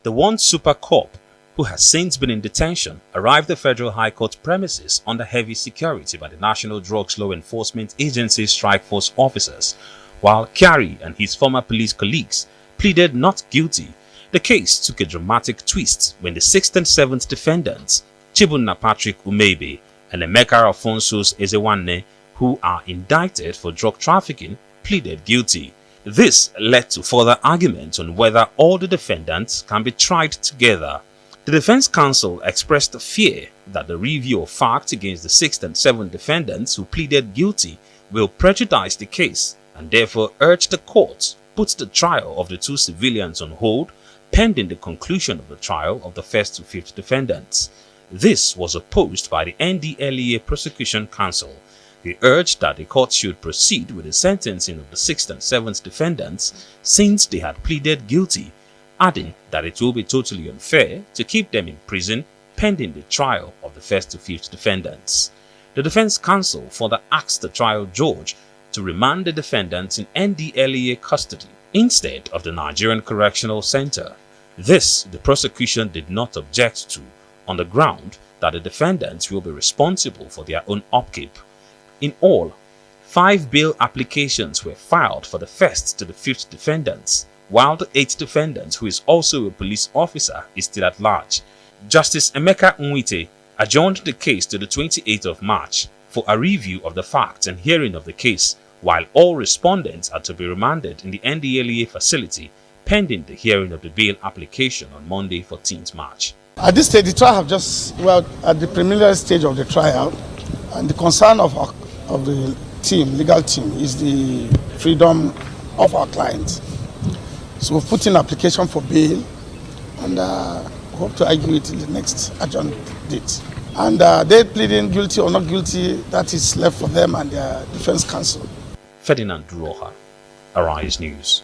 The one super cop, who has since been in detention, arrived at Federal High Court premises under heavy security by the National Drugs Law Enforcement Agency strike force officers, while Kyari and his former police colleagues pleaded not guilty. The case took a dramatic twist when the 6th and 7th defendants, Chibunna Patrick Umebe and Emeka Alphonsus Ezewanne, who are indicted for drug trafficking, pleaded guilty. This led to further arguments on whether all the defendants can be tried together. The defense counsel expressed fear that the review of facts against the 6th and 7th defendants who pleaded guilty will prejudice the case, and therefore urged the court put the trial of the 2 civilians on hold pending the conclusion of the trial of the 1st to 5th defendants. This was opposed by the NDLEA prosecution counsel. They urged that the court should proceed with the sentencing of the 6th and 7th defendants since they had pleaded guilty, adding that it will be totally unfair to keep them in prison pending the trial of the 1st to 5th defendants. The defense counsel further asked the trial judge to remand the defendants in NDLEA custody instead of the Nigerian Correctional Center. This the prosecution did not object to, on the ground that the defendants will be responsible for their own upkeep. In all, 5 bail applications were filed for the 1st to the 5th defendants, while the 8th defendant, who is also a police officer, is still at large. Justice Emeka Nwite adjourned the case to the 28th of March for a review of the facts and hearing of the case, while all respondents are to be remanded in the NDLEA facility pending the hearing of the bail application on Monday, 14th March. At this stage, the trial have just, at the preliminary stage of the trial, and the concern of the team, legal team, is the freedom of our clients. So we've put in application for bail and hope to argue it in the next adjourned date. And they pleading guilty or not guilty, that is left for them and their defense counsel. Ferdinand Duruoha, Arise News.